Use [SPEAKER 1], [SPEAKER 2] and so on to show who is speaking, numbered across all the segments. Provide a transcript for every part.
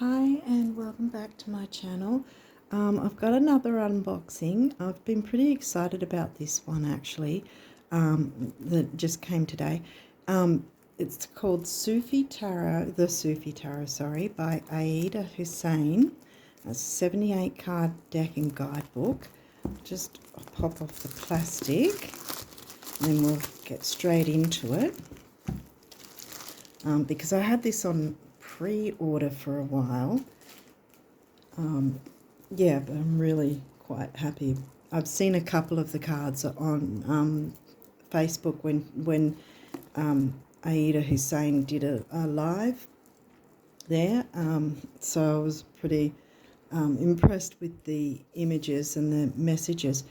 [SPEAKER 1] Hi and welcome back to my channel. I've got another unboxing. I've been pretty excited about this one actually, that just came today. It's called Sufi Tarot, by Ayeda Husain. A 78 card deck and guidebook. Just pop off the plastic and then we'll get straight into it. Because I had this on pre-order for a while. Yeah, but I'm really quite happy. I've seen a couple of the cards on Facebook when Ayeda Husain did a live there. So I was pretty impressed with the images and the messages.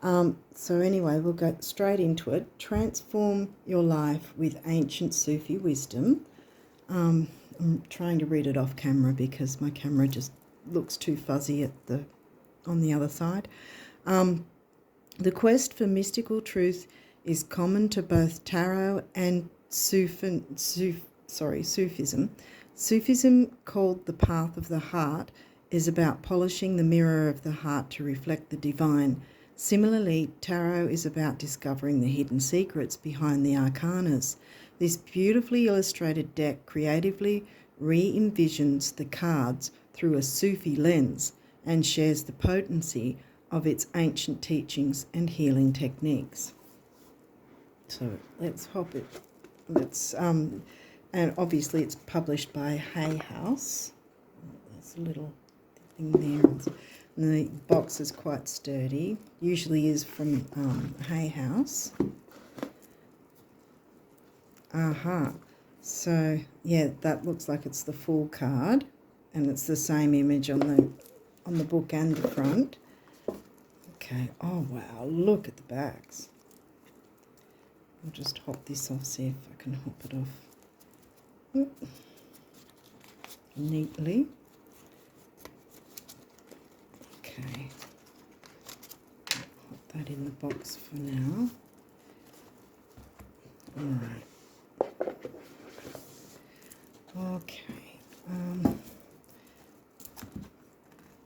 [SPEAKER 1] So anyway, we'll go straight into it. Transform your life with ancient Sufi wisdom. I'm trying to read it off camera because my camera just looks too fuzzy on the other side. The quest for mystical truth is common to both tarot and Sufism. Sufism, called the path of the heart, is about polishing the mirror of the heart to reflect the divine. Similarly, tarot is about discovering the hidden secrets behind the arcanas. This beautifully illustrated deck creatively re-envisions the cards through a Sufi lens and shares the potency of its ancient teachings and healing techniques. So let's hop it. And obviously it's published by Hay House. There's a little thing there. And the box is quite sturdy. Usually is from Hay House. So yeah, that looks like it's the full card, and it's the same image on the book and the front. Okay. Oh wow, look at the backs. I'll just hop this off, see if I can hop it off neatly. Okay. I'll put that in the box for now. All right. Okay.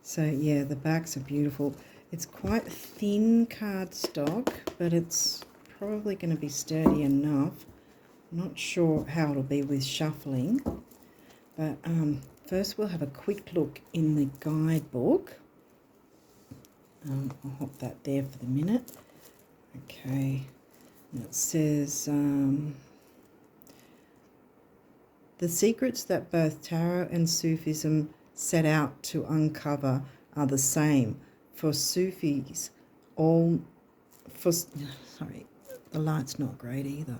[SPEAKER 1] So yeah, the backs are beautiful. It's quite thin cardstock, but it's probably going to be sturdy enough. I'm not sure how it'll be with shuffling, but first we'll have a quick look in the guidebook. I'll hop that there for the minute. Okay, and it says the secrets that both tarot and Sufism set out to uncover are the same. For Sufis, the light's not great either.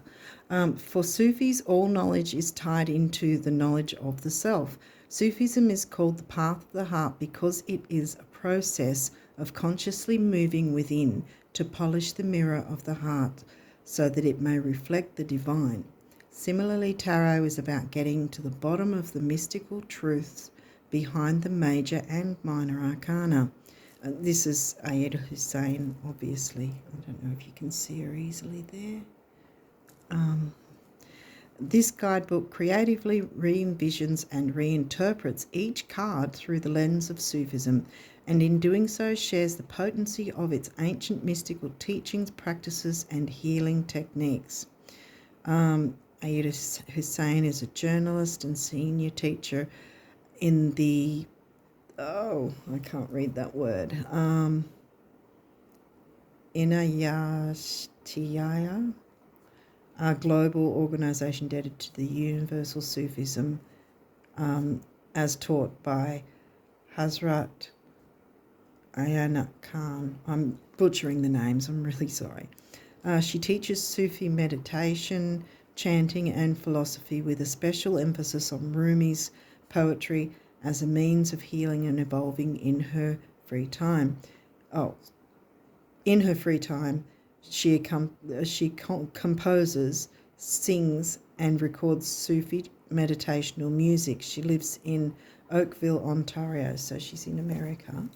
[SPEAKER 1] For Sufis, all knowledge is tied into the knowledge of the self. Sufism is called the path of the heart because it is a process of consciously moving within to polish the mirror of the heart so that it may reflect the divine. Similarly, tarot is about getting to the bottom of the mystical truths behind the major and minor arcana. This is Ayeda Husain, obviously. I don't know if you can see her easily there. This guidebook creatively re-envisions and reinterprets each card through the lens of Sufism, and in doing so shares the potency of its ancient mystical teachings, practices, and healing techniques. Ayeda Husain is a journalist and senior teacher in the, I can't read that word, Inayatiyya, a global organisation dedicated to the universal Sufism as taught by Hazrat Ayana Khan. I'm butchering the names, I'm really sorry. She teaches Sufi meditation, chanting and philosophy with a special emphasis on Rumi's poetry as a means of healing and evolving in her free time. In her free time, she composes, sings and records Sufi meditational music. She lives in Oakville, Ontario, so she's in America.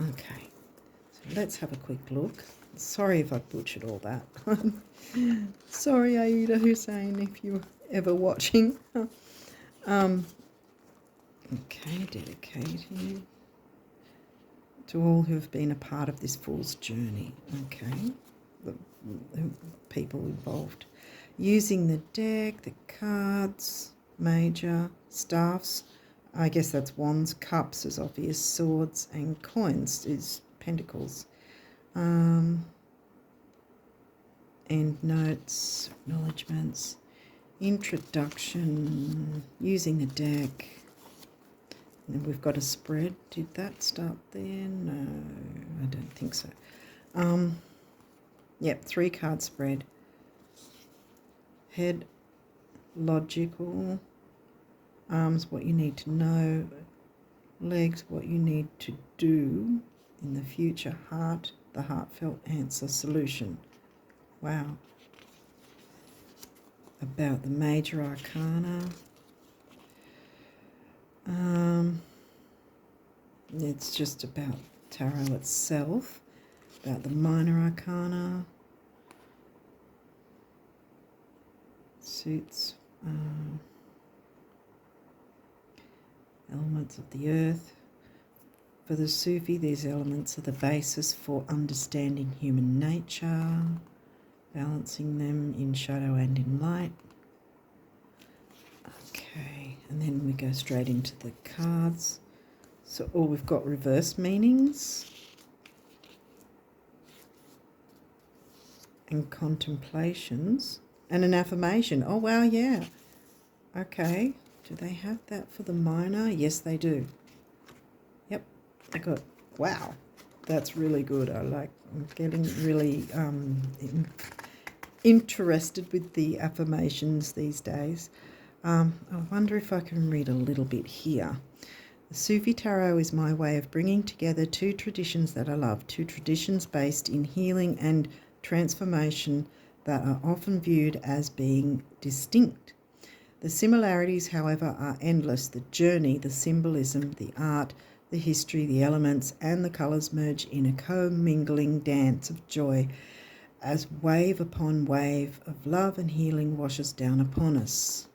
[SPEAKER 1] Okay, so let's have a quick look. Sorry if I butchered all that. Sorry, Ayeda Husain, if you're ever watching. Okay, dedicating to all who have been a part of this Fool's journey. Okay, the people involved. Using the deck, the cards, major, staffs, I guess that's wands, cups is obvious, swords, and coins is pentacles. End notes, acknowledgements, introduction, using the deck. And then we've got a spread. Did that start there? No, I don't think so. Yep, 3-card spread. Head, logical. Arms, what you need to know. Legs, what you need to do in the future. Heart, the heartfelt answer, solution. Wow. About the major arcana. It's just about tarot itself. About the minor arcana. Suits. Elements of the earth. For the Sufi, these elements are the basis for understanding human nature, balancing them in shadow and in light. Okay, and then we go straight into the cards. So, we've got reverse meanings and contemplations and an affirmation. Oh, wow, yeah. Okay. Do they have that for the minor? Yes, they do. Yep. I got, wow, that's really good. I'm getting really interested with the affirmations these days. I wonder if I can read a little bit here. The Sufi Tarot is my way of bringing together two traditions that I love, two traditions based in healing and transformation that are often viewed as being distinct. The similarities, however, are endless. The journey, the symbolism, the art, the history, the elements, and the colours merge in a commingling dance of joy as wave upon wave of love and healing washes down upon us.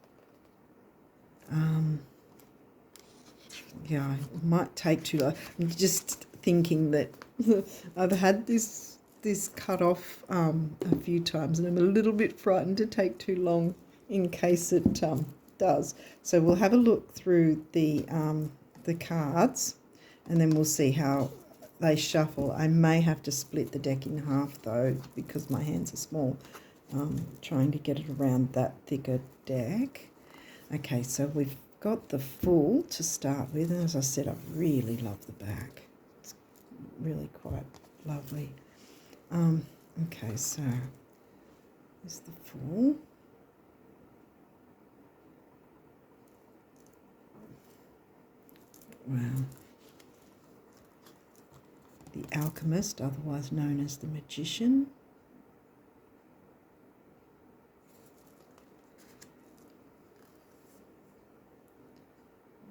[SPEAKER 1] Yeah, it might take too long. I'm just thinking that I've had this cut off a few times, and I'm a little bit frightened to take too long in case it does. So we'll have a look through the cards, and then we'll see how they shuffle. I may have to split the deck in half though, because my hands are small, trying to get it around that thicker deck. Okay, so we've got the Fool to start with, and as I said, I really love the back. It's really quite lovely. Okay, so there's the Fool. Wow. The Alchemist, otherwise known as the Magician.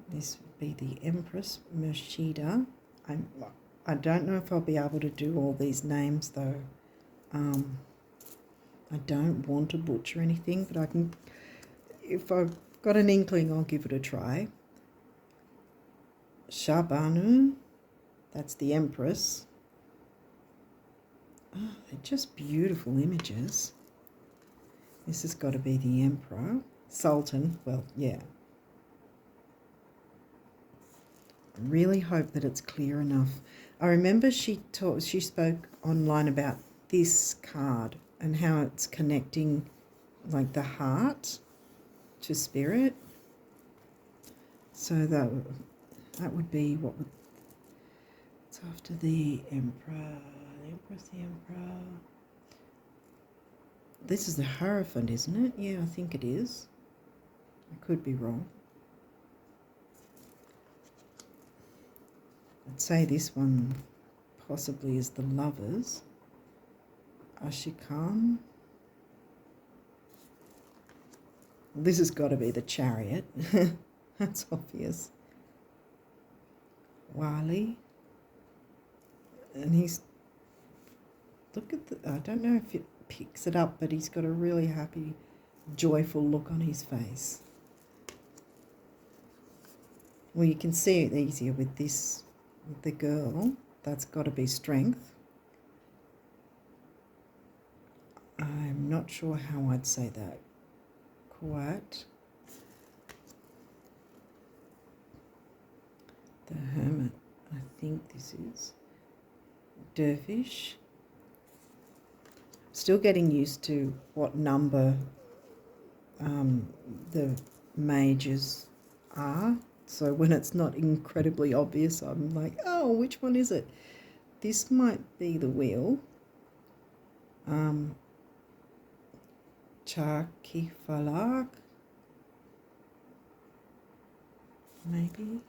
[SPEAKER 1] This would be the Empress Mershida. I don't know if I'll be able to do all these names though. I don't want to butcher anything, but I can, if I've got an inkling, I'll give it a try. Shabanu, that's the Empress. Oh, they're just beautiful images. This has got to be the Emperor. Sultan, well, yeah. I really hope that it's clear enough. I remember she spoke online about this card and how it's connecting like the heart to spirit. So that would be what would, it's after the Emperor, the Empress, the Emperor. This is the Hierophant, isn't it? Yeah, I think it is. I could be wrong. I'd say this one possibly is the Lovers. Ashikam. This has got to be the Chariot. That's obvious. Wali. And he's, look at the, I don't know if it picks it up, but he's got a really happy, joyful look on his face. Well, you can see it easier with this, with the girl. That's got to be strength. I'm not sure how I'd say that quite. The Hermit, I think this is. Dervish. Still getting used to what number the mages are. So when it's not incredibly obvious, I'm like, oh, which one is it? This might be the wheel. Charkifalak, maybe.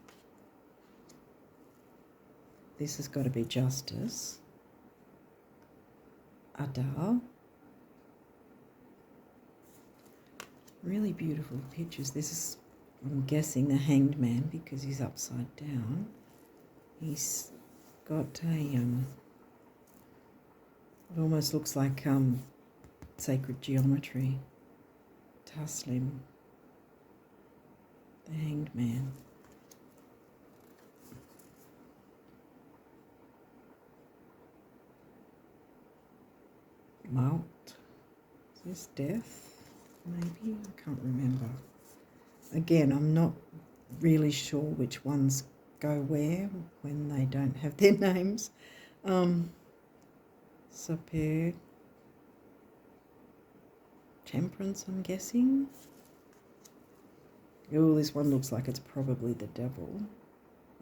[SPEAKER 1] This has got to be justice. Adal. Really beautiful pictures. This is, I'm guessing, the Hanged Man because he's upside down. He's got a, it almost looks like sacred geometry. Taslim, the Hanged Man. Malt. Is this death? Maybe? I can't remember. Again, I'm not really sure which ones go where when they don't have their names. Saper. Temperance, I'm guessing. Oh, this one looks like it's probably the devil.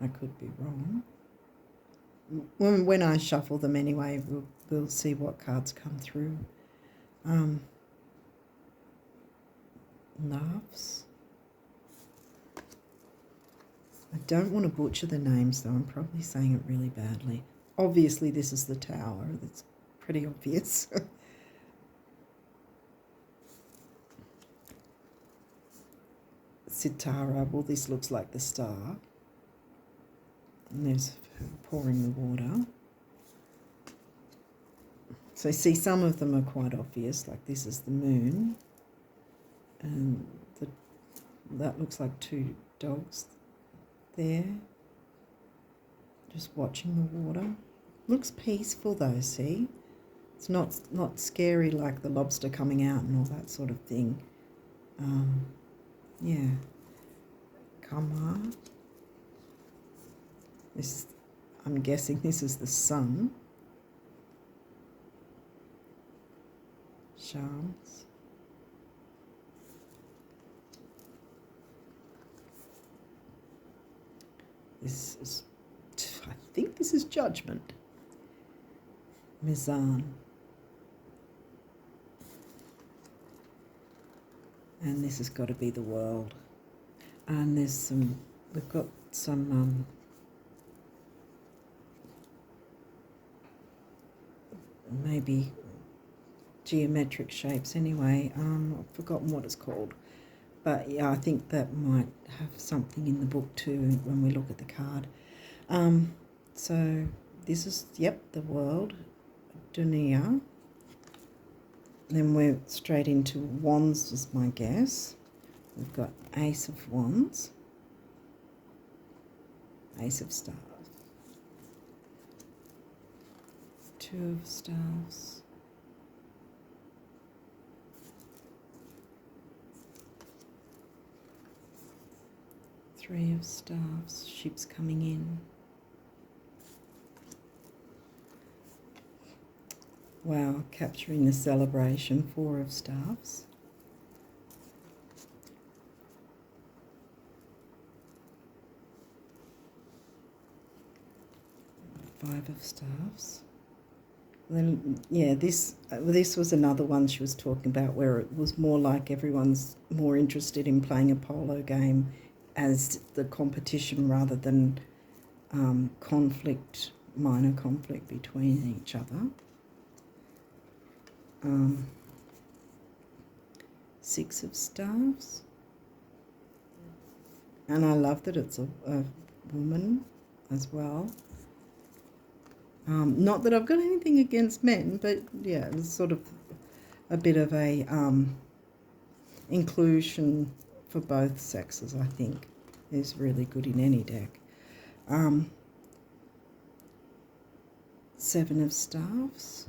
[SPEAKER 1] I could be wrong. When I shuffle them anyway, we'll see what cards come through. Laughs. I don't want to butcher the names though. I'm probably saying it really badly. Obviously, this is the Tower. That's pretty obvious. Sitara. Well, this looks like the star. And there's her pouring the water. So see, some of them are quite obvious, like this is the moon. And that looks like two dogs there, just watching the water. Looks peaceful though, see? It's not scary like the lobster coming out and all that sort of thing. Yeah. Kamar. This, I'm guessing this is the sun. Shams. This is, I think this is Judgment. Mizan. And this has got to be the World. And there's some, we've got some maybe geometric shapes anyway. I've forgotten what it's called. But yeah, I think that might have something in the book too when we look at the card. So this is, yep, the World, Dunia. Then we're straight into Wands is my guess. We've got Ace of Wands, Ace of Staves, Two of Staves, Three of Staves, ships coming in. Wow, capturing the celebration, Four of Staves. Five of Staves. Then, yeah, this was another one she was talking about where it was more like everyone's more interested in playing a polo game as the competition rather than conflict, minor conflict between each other. Six of Staves. And I love that it's a woman as well. Not that I've got anything against men, but yeah, it's sort of a bit of a inclusion for both sexes, I think. is really good in any deck. Seven of Staffs.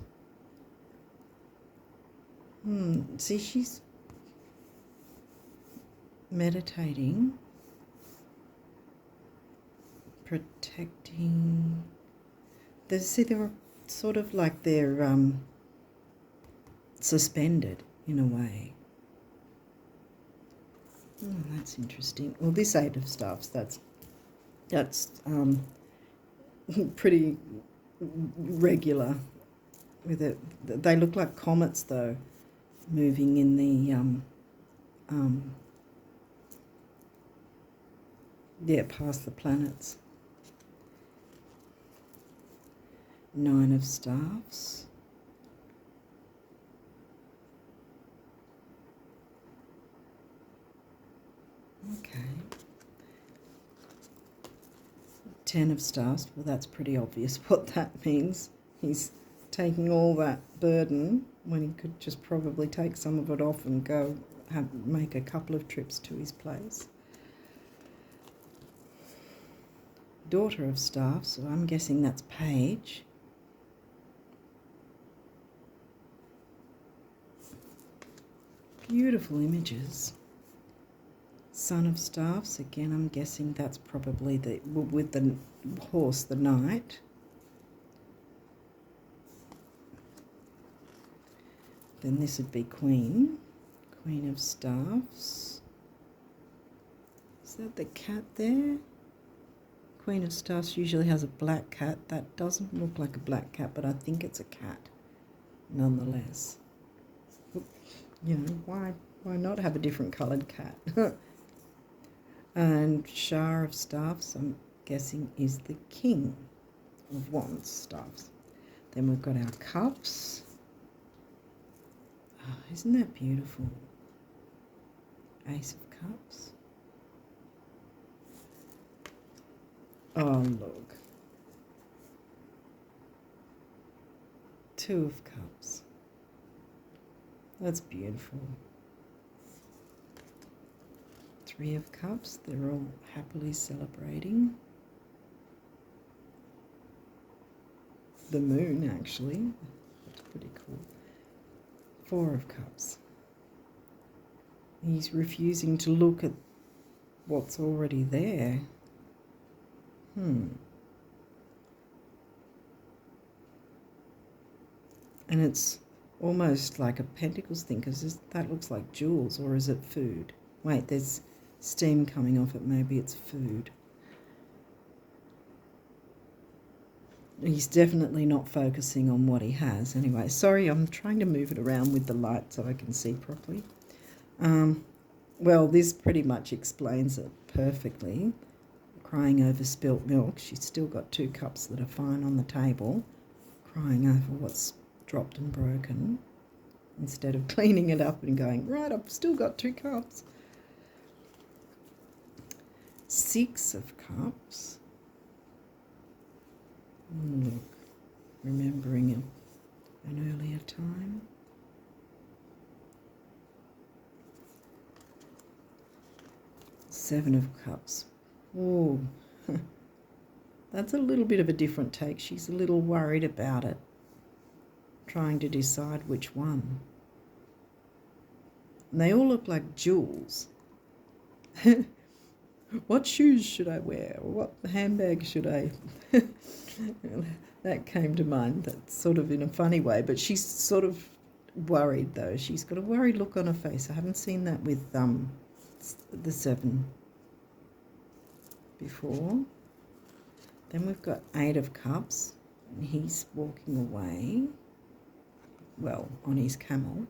[SPEAKER 1] See, she's meditating, protecting. They're sort of like they're suspended in a way. Oh, that's interesting. Well, this Eight of Staffs, that's pretty regular with it. They look like comets, though, moving in the past the planets. Nine of Staffs. Okay. 10 of Staffs. Well, that's pretty obvious what that means. He's taking all that burden when he could just probably take some of it off and go make a couple of trips to his place. Daughter of Staffs. So I'm guessing that's Page. Beautiful images. Son of Staffs, again, I'm guessing that's probably with the horse, the knight. Then this would be Queen. Queen of Staffs. Is that the cat there? Queen of Staffs usually has a black cat. That doesn't look like a black cat, but I think it's a cat nonetheless. You know, why not have a different coloured cat? And Shah of Staffs, I'm guessing, is the King of Wands staffs. Then we've got our cups. Oh, isn't that beautiful? Ace of Cups. Oh, look. Two of Cups. That's beautiful. Three of Cups. They're all happily celebrating. The moon, actually. That's pretty cool. Four of Cups. He's refusing to look at what's already there. And it's almost like a Pentacles thing, because that looks like jewels, or is it food? Wait, there's steam coming off it. Maybe it's food. He's definitely not focusing on what he has. Anyway, sorry, I'm trying to move it around with the light so I can see properly. Well, this pretty much explains it perfectly. Crying over spilt milk. She's still got 2 cups that are fine on the table. Crying over what's dropped and broken, instead of cleaning it up and going, right, I've still got 2 cups. 6 of Cups. Look, remembering an earlier time. 7 of Cups. Oh, that's a little bit of a different take. She's a little worried about it, trying to decide which one. And they all look like jewels. What shoes should I wear? What handbag should I... That came to mind. That's sort of in a funny way, but she's sort of worried, though. She's got a worried look on her face. I haven't seen that with the 7 before. Then we've got 8 of Cups. And he's walking away. Well, on his camel.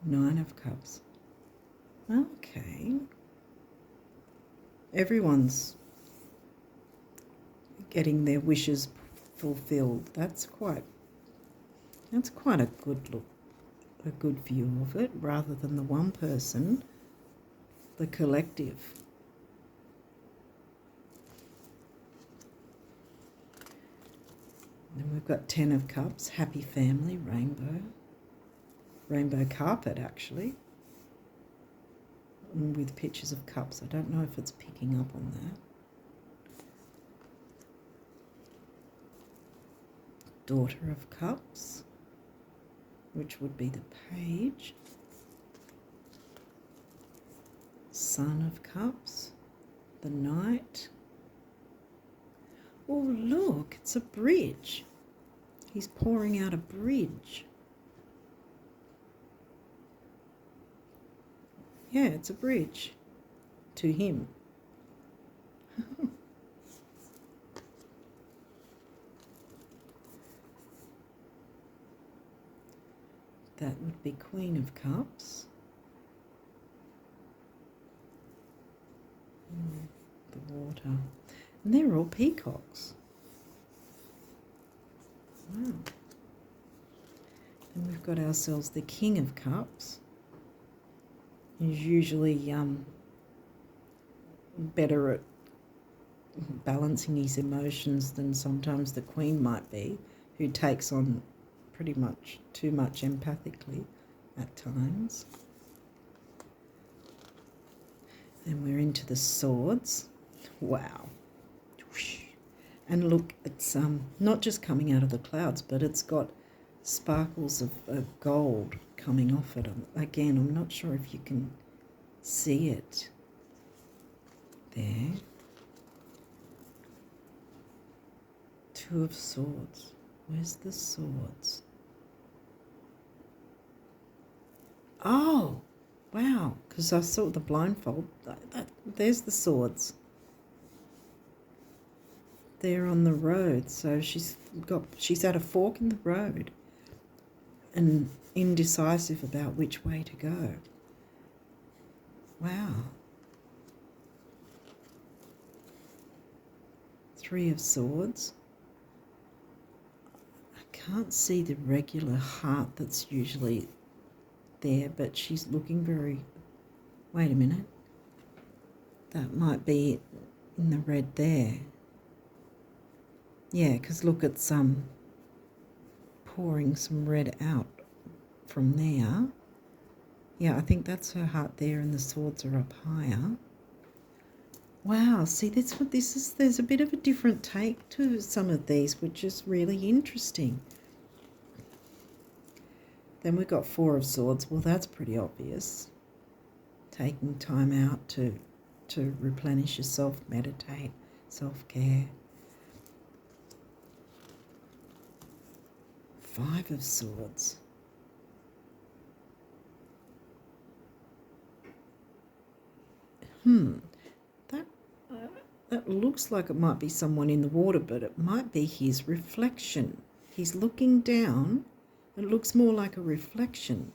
[SPEAKER 1] Nine of Cups. Okay. Everyone's getting their wishes fulfilled. That's quite a good look, a good view of it, rather than the one person, the collective. Then we've got 10 of Cups, happy family, rainbow. rainbow carpet, actually, with pictures of cups. I don't know if it's picking up on that. Daughter of Cups, which would be the Page. Son of Cups, the Knight. Oh, look, it's a bridge. He's pouring out a bridge. Yeah, it's a bridge to him. That would be Queen of Cups. The water. And they're all peacocks. Wow. Then we've got ourselves the King of Cups. He's usually better at balancing his emotions than sometimes the Queen might be, who takes on pretty much too much empathically at times. And we're into the Swords. Wow. And look, it's not just coming out of the clouds, but it's got sparkles of gold coming off it. Again, I'm not sure if you can see it there. Two of Swords. Where's the Swords? Oh, wow, because I saw the blindfold. There's the Swords. They're on the road, so she's at a fork in the road and indecisive about which way to go. Wow. Three of Swords. I can't see the regular heart that's usually there, but she's looking very... Wait a minute. That might be in the red there. Yeah, because look, it's pouring some red out from there. Yeah, I think that's her heart there, and the Swords are up higher. Wow, see, that's what this is. There's a bit of a different take to some of these, which is really interesting. Then we've got Four of Swords. Well, that's pretty obvious. Taking time out to replenish yourself, meditate, self-care. Five of Swords. That looks like it might be someone in the water, but it might be his reflection. He's looking down. It looks more like a reflection.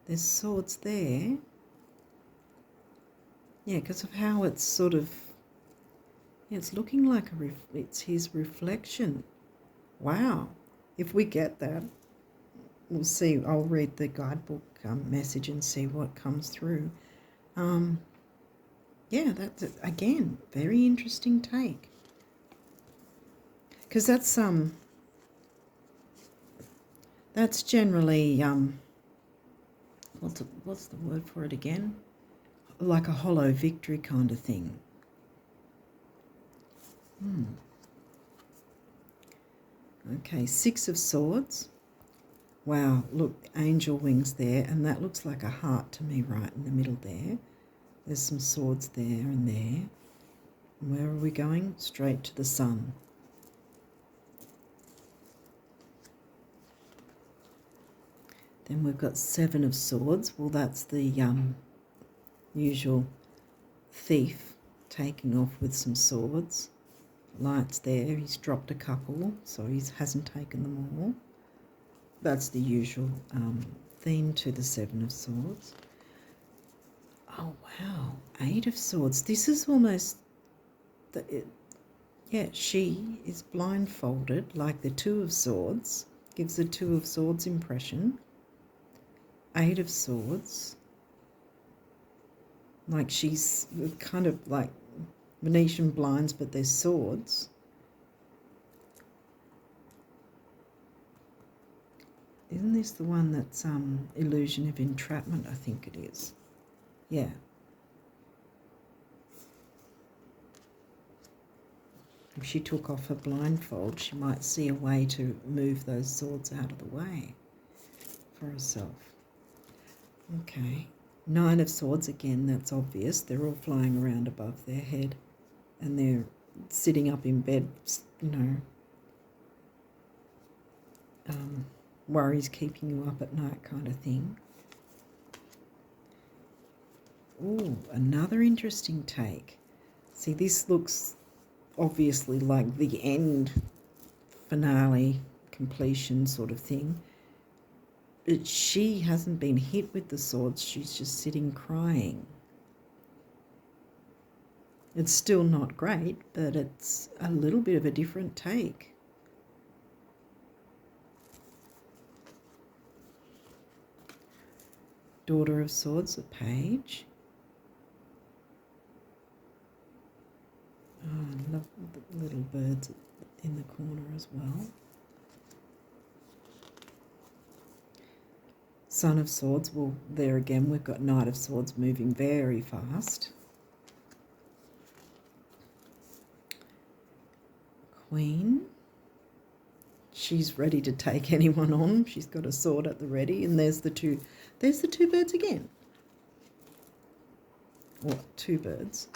[SPEAKER 1] There's Swords there. Yeah, because of how it's sort of... Yeah, it's looking like it's his reflection. Wow. If we get that, we'll see. I'll read the guidebook message and see what comes through. Yeah, that's, again, very interesting take. Because that's generally, what's the word for it again? Like a hollow victory kind of thing. Okay, Six of Swords. Wow, look, angel wings there, and that looks like a heart to me right in the middle there. There's some swords there and there. And where are we going? Straight to the sun. Then we've got Seven of Swords. Well, that's the usual thief taking off with some swords. Lights there. He's dropped a couple, so he hasn't taken them all. That's the usual theme to the Seven of Swords. Oh, wow. Eight of Swords. This is almost... yeah, she is blindfolded, like the Two of Swords. Gives the Two of Swords impression. Eight of Swords. Like she's kind of like Venetian blinds, but they're swords. Isn't this the one that's illusion of entrapment? I think it is. Yeah. If she took off her blindfold, she might see a way to move those swords out of the way for herself. Okay. 9 of Swords again, that's obvious. They're all flying around above their head and they're sitting up in bed, you know, worries keeping you up at night kind of thing. Ooh, another interesting take. See, this looks obviously like the end finale completion sort of thing. But she hasn't been hit with the swords. She's just sitting crying. It's still not great, but it's a little bit of a different take. Daughter of Swords, a page. Oh, I love the little birds in the corner as well. Son of Swords, well, there again we've got Knight of Swords moving very fast. Queen. She's ready to take anyone on. She's got a sword at the ready, and there's the two birds again. Or 2 birds.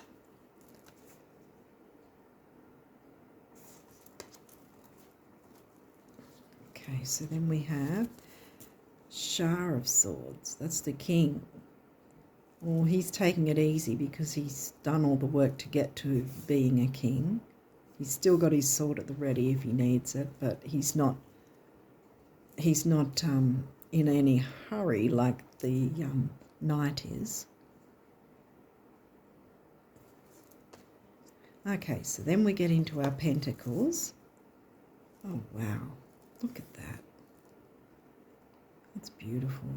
[SPEAKER 1] Okay, so then we have Shah of Swords. That's the king. Well, he's taking it easy because he's done all the work to get to being a king. He's still got his sword at the ready if he needs it, but he's not in any hurry like the knight is. Okay, so then we get into our pentacles. Oh, wow. Look at that. It's beautiful.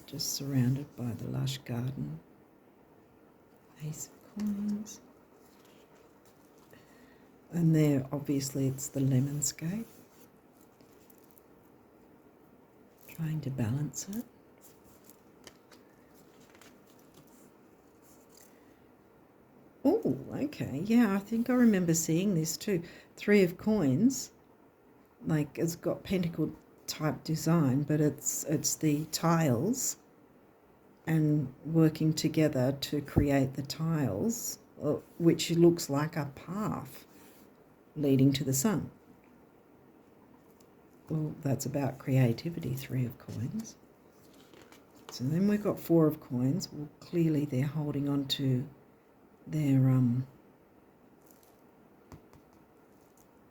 [SPEAKER 1] Just surrounded by the lush garden. Ace of Coins. And there, obviously, it's the lemonscape. Trying to balance it. Oh, okay. Yeah, I think I remember seeing this too. 3 of Coins. Like, it's got pentacle type design, but it's the tiles and working together to create the tiles, which looks like a path leading to the sun. Well, that's about creativity, 3 of Coins. So then we've got 4 of Coins. Well, clearly they're holding on to their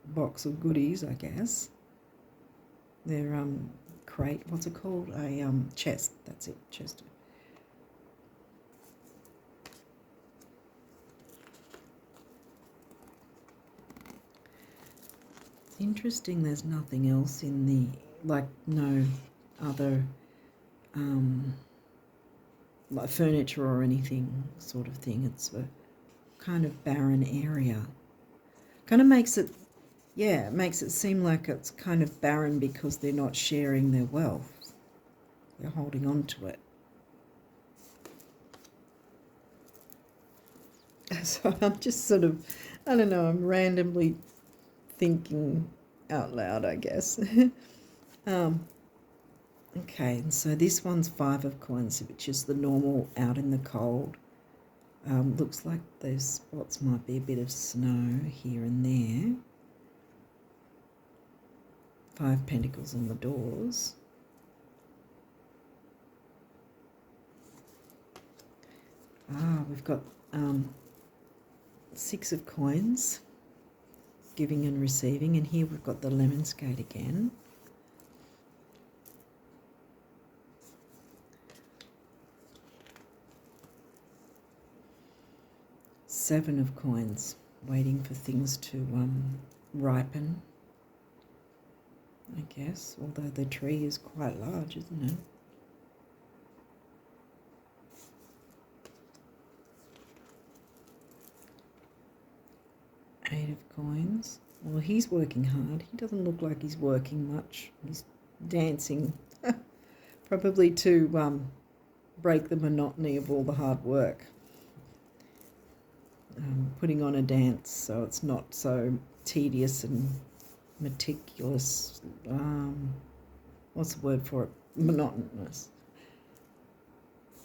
[SPEAKER 1] box of goodies, I guess. Their crate, what's it called? A chest, that's it, chest. It's interesting there's nothing else in the, like no other like furniture or anything sort of thing. It's a kind of barren area. Kind of makes it, yeah, it makes it seem like it's kind of barren because they're not sharing their wealth. They're holding on to it. So I'm just sort of, I don't know, I'm randomly thinking out loud, I guess. Okay, and so this one's 5 of Coins, which is the normal out in the cold. Looks like those spots might be a bit of snow here and there. 5 Pentacles on the doors. We've got 6 of Coins, giving and receiving, and here we've got the lemonscape again. Seven of Coins, waiting for things to ripen, I guess, although the tree is quite large, isn't it? Eight of Coins. Well, he's working hard. He doesn't look like he's working much. He's dancing, probably to break the monotony of all the hard work. Putting on a dance so it's not so tedious and meticulous. What's the word for it? Monotonous.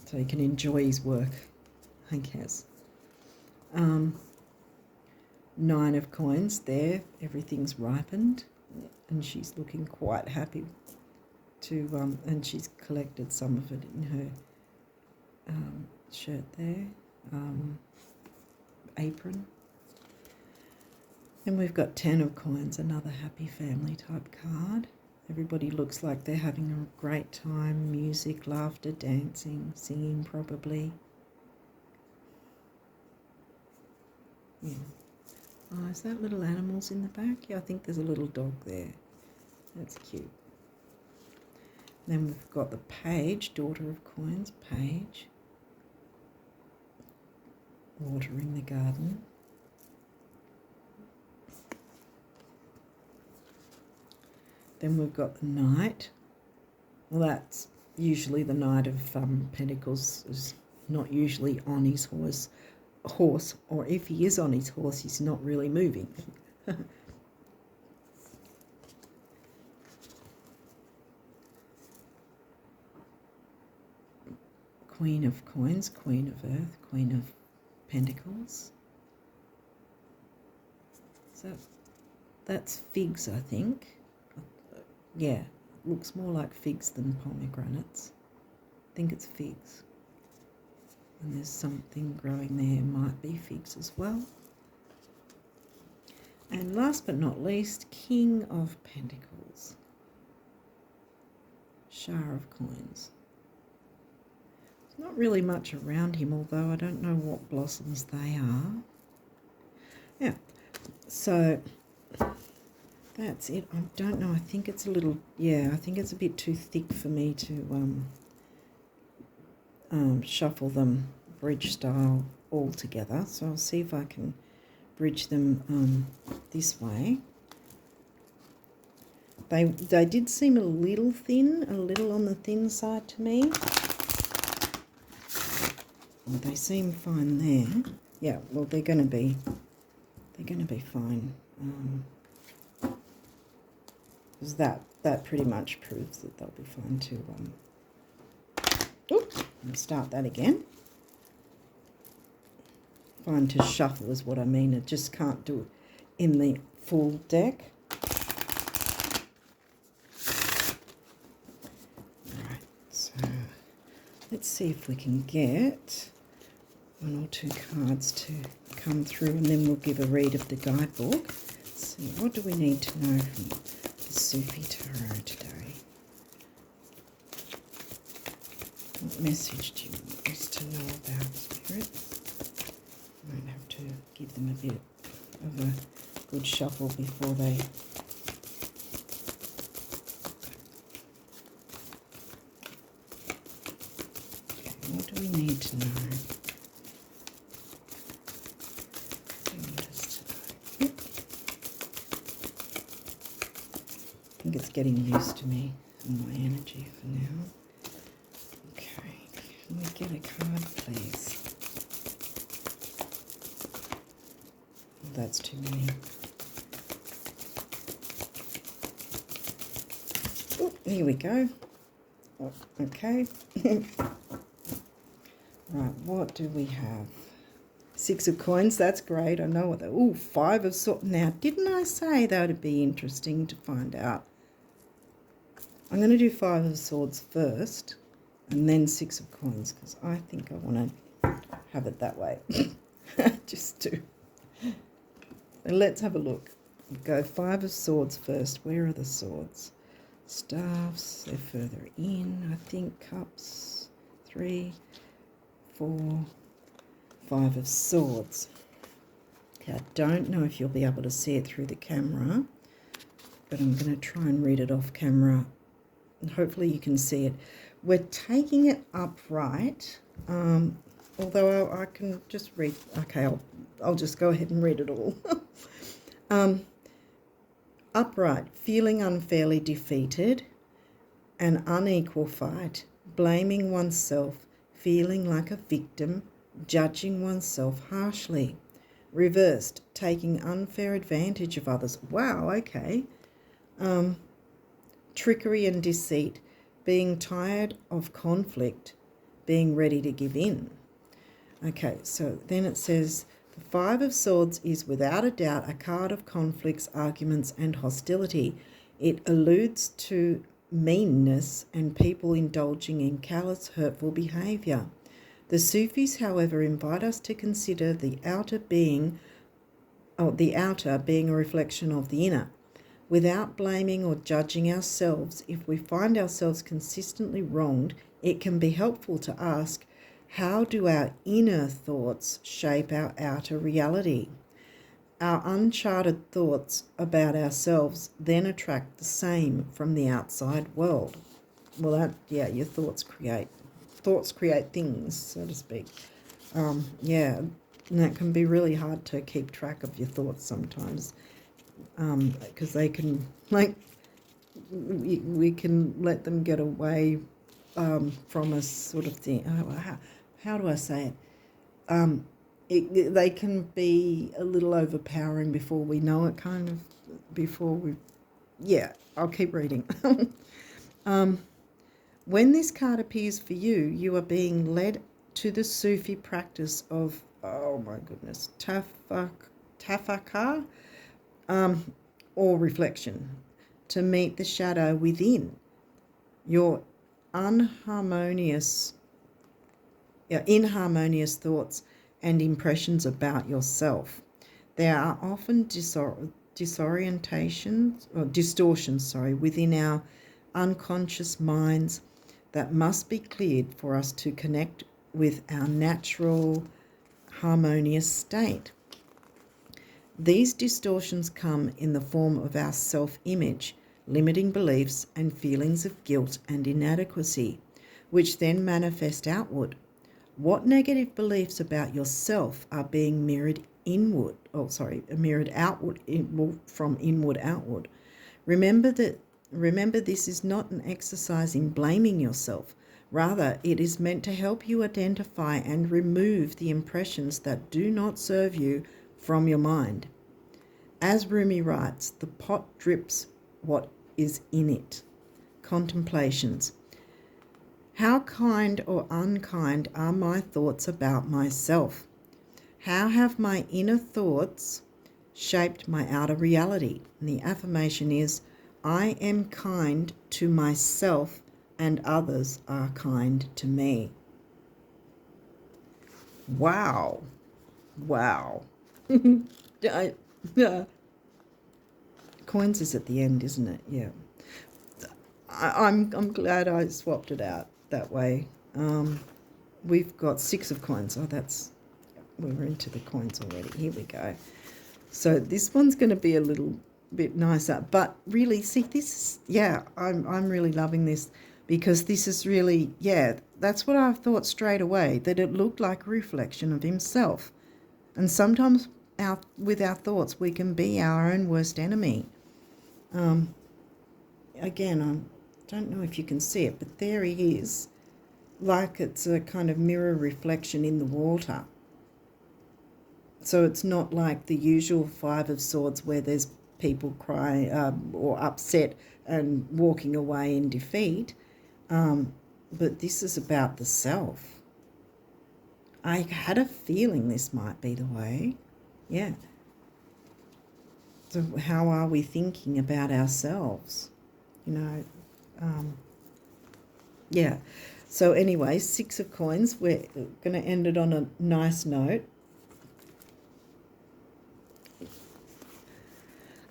[SPEAKER 1] So he can enjoy his work, I guess. 9 of coins there. Everything's ripened, and she's looking quite happy to. And she's collected some of it in her shirt there, apron. And we've got 10 of coins, another happy family type card. Everybody looks like they're having a great time. Music, laughter, dancing, singing probably. Yeah. Oh, is that little animals in the back? Yeah, I think there's a little dog there. That's cute. Then we've got the page, daughter of coins, page. Watering the garden. Then we've got the knight. Well, that's usually the knight of pentacles is not usually on his horse, or if he is on his horse, he's not really moving. Queen of coins, queen of earth, queen of pentacles. So that's figs, I think. Yeah, looks more like figs than pomegranates. I think it's figs. And there's something growing there, might be figs as well. And last but not least, King of Pentacles. Shar of Coins. There's not really much around him, although I don't know what blossoms they are. Yeah, so that's it. I don't know. I think it's a little, I think it's a bit too thick for me to shuffle them bridge style all together. So I'll see if I can bridge them this way. They did seem a little thin, a little on the thin side to me. Well, they seem fine there. Yeah, well, they're going to be fine. Because that pretty much proves that they'll be fine to. Oops, I'll start that again. Fine to shuffle is what I mean. I just can't do it in the full deck. Alright, so let's see if we can get 1 or 2 cards to come through, and then we'll give a read of the guidebook. Let's see, what do we need to know from the Sufi Tarot today? What message do you want us to know about, Spirit? Might have to give them a bit of a good shuffle before they... Okay, what do we need to know? I think it's getting used to me and my energy for now. Okay, can we get a card, please? Oh, that's too many. Oh, here we go. Oh, okay. Right, what do we have? 6 of coins, that's great. I know what they... Oh, 5 of swords. Now, didn't I say that would be interesting to find out? I'm going to do 5 of swords first and then 6 of coins because I think I want to have it that way. Just to... So let's have a look. Go 5 of swords first. Where are the swords? Staffs, they're further in. I think cups, 3, 4, 5 of swords. Okay, I don't know if you'll be able to see it through the camera, but I'm going to try and read it off camera. And hopefully you can see it. We're taking it upright, although I can just read. Okay, I'll just go ahead and read it all. Upright, feeling unfairly defeated, an unequal fight, blaming oneself, feeling like a victim, judging oneself harshly. Reversed, taking unfair advantage of others. Wow, okay. Trickery and deceit, being tired of conflict, being ready to give in. Okay, so then it says the Five of Swords is without a doubt a card of conflicts, arguments, and hostility. It alludes to meanness and people indulging in callous, hurtful behaviour. The Sufis, however, invite us to consider the outer being a reflection of the inner. Without blaming or judging ourselves, if we find ourselves consistently wronged, it can be helpful to ask, how do our inner thoughts shape our outer reality? Our uncharted thoughts about ourselves then attract the same from the outside world. Well, your thoughts create things, so to speak. And that can be really hard to keep track of your thoughts sometimes, because they can, we can let them get away from us, sort of thing. How do I say it? They can be a little overpowering before we know it, I'll keep reading. When this card appears for you, you are being led to the Sufi practice of, tafakkur, or reflection, to meet the shadow within your inharmonious thoughts and impressions about yourself. There are often distortions within our unconscious minds that must be cleared for us to connect with our natural harmonious state. These distortions come in the form of our self-image, limiting beliefs and feelings of guilt and inadequacy, which then manifest outward. What negative beliefs about yourself are being mirrored outward, from inward outward? Remember, this is not an exercise in blaming yourself. Rather, it is meant to help you identify and remove the impressions that do not serve you from your mind. As Rumi writes, the pot drips what is in it. Contemplations. How kind or unkind are my thoughts about myself? How have my inner thoughts shaped my outer reality? And the affirmation is, I am kind to myself and others are kind to me. Wow. Coins is at the end, isn't it? Yeah. I'm glad I swapped it out that way. We've got 6 of coins. We were into the coins already. Here we go. So this one's going to be a little bit nicer, but really, see, this is, I'm really loving this, because this is really, that's what I thought straight away, that it looked like a reflection of himself. And sometimes with our thoughts, we can be our own worst enemy. Again, I don't know if you can see it, but there he is, like it's a kind of mirror reflection in the water. So it's not like the usual Five of Swords where there's people crying or upset and walking away in defeat. But this is about the self. I had a feeling this might be the way. Yeah. So how are we thinking about ourselves? So anyway, 6 of coins. We're going to end it on a nice note.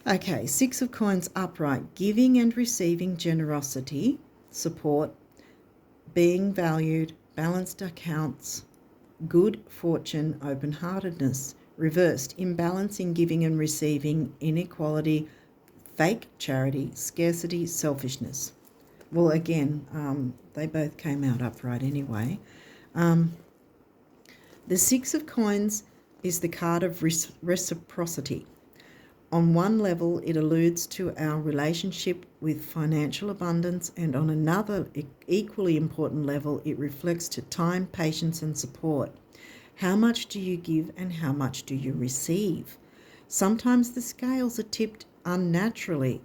[SPEAKER 1] Okay, 6 of coins upright. Giving and receiving generosity, support, being valued, balanced accounts, good fortune, open-heartedness. Reversed, imbalance in giving and receiving, inequality, fake charity, scarcity, selfishness. Well, again, they both came out upright anyway. The 6 of coins is the card of reciprocity. On one level, it alludes to our relationship with financial abundance, and on another, equally important level, it reflects to time, patience, and support. How much do you give and how much do you receive? Sometimes the scales are tipped unnaturally.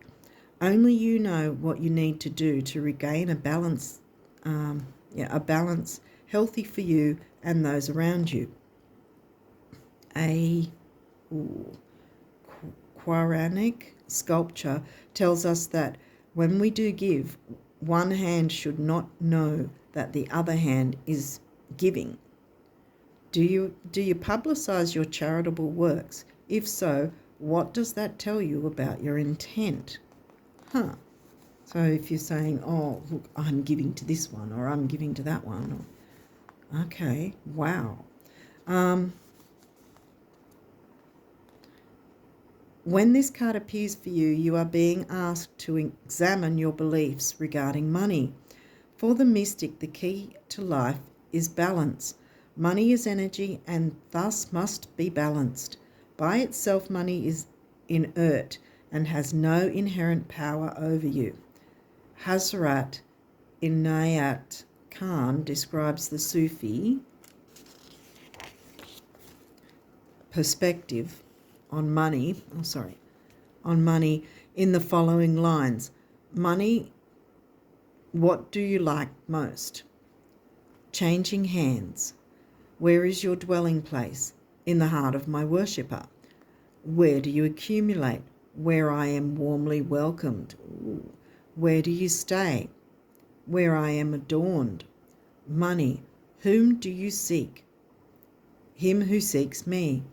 [SPEAKER 1] Only you know what you need to do to regain a balance, a balance healthy for you and those around you. A Quranic sculpture tells us that when we do give, one hand should not know that the other hand is giving. Do you publicize your charitable works? If so, what does that tell you about your intent? So if you're saying, oh, look, I'm giving to this one, or I'm giving to that one, or, okay, wow. When this card appears for you, you are being asked to examine your beliefs regarding money. For the mystic, the key to life is balance. Money is energy and thus must be balanced. By itself, money is inert and has no inherent power over you. Hazrat Inayat Khan describes the Sufi perspective on money in the following lines. Money, what do you like most? Changing hands. Where is your dwelling place? In the heart of my worshipper. Where do you accumulate? Where I am warmly welcomed. Ooh. Where do you stay? Where I am adorned. Money, whom do you seek? Him who seeks me.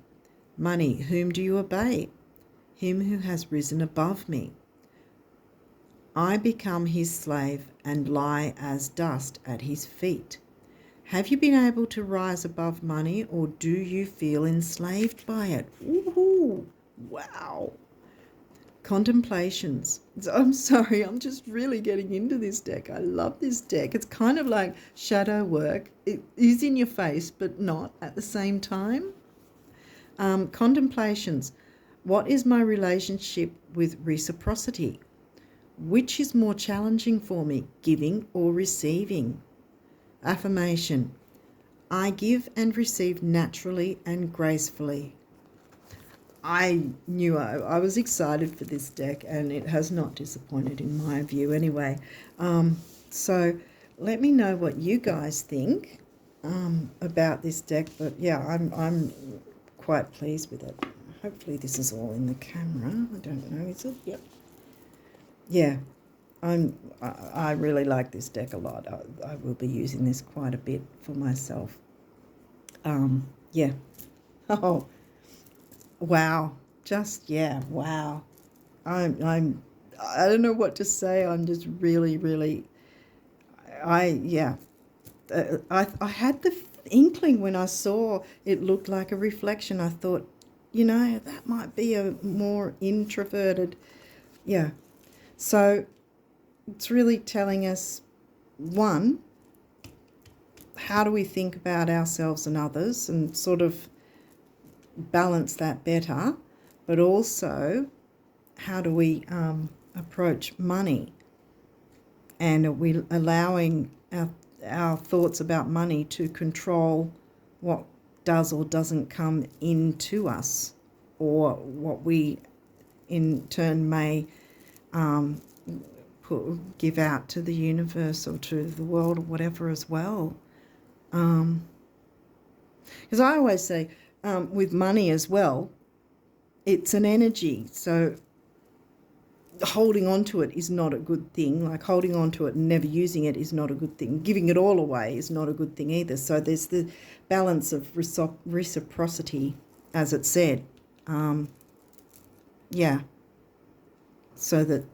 [SPEAKER 1] Money, whom do you obey? Him who has risen above me. I become his slave and lie as dust at his feet. Have you been able to rise above money, or do you feel enslaved by it? Ooh, wow. Contemplations. I'm sorry, I'm just really getting into this deck. I love this deck. It's kind of like shadow work. It is in your face, but not at the same time. Contemplations. What is my relationship with reciprocity? Which is more challenging for me, giving or receiving? Affirmation. I give and receive naturally and gracefully. I knew I was excited for this deck, and it has not disappointed in my view anyway. So let me know what you guys think about this deck. But yeah, I'm quite pleased with it. Hopefully this is all in the camera. I don't know, is it? Yep. Yeah, I really like this deck a lot. I will be using this quite a bit for myself. Yeah. Oh, wow. Just, yeah, wow. I don't know what to say. I'm just really, I had the inkling when I saw it looked like a reflection. I thought, that might be a more introverted, yeah. So it's really telling us, one, how do we think about ourselves and others and sort of balance that better, but also how do we approach money, and are we allowing our thoughts about money to control what does or doesn't come into us, or what we in turn may give out to the universe or to the world or whatever as well. Because I always say with money as well, it's an energy, so holding on to it is not a good thing. Like holding on to it and never using it is not a good thing. Giving it all away is not a good thing either. So there's the balance of reciprocity, as it said. Yeah. So that,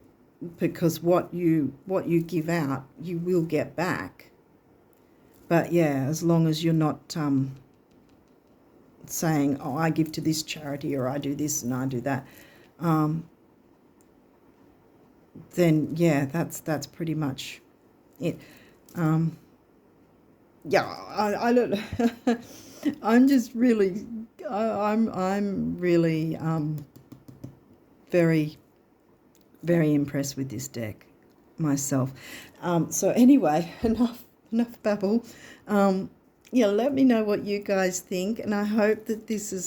[SPEAKER 1] because what you give out, you will get back. But yeah, as long as you're not saying, oh, I give to this charity, or I do this and I do that, then yeah, that's pretty much it. Yeah, I don't. I'm just really, I'm really very, very impressed with this deck myself. So anyway, enough babble. Yeah, let me know what you guys think, and I hope that this is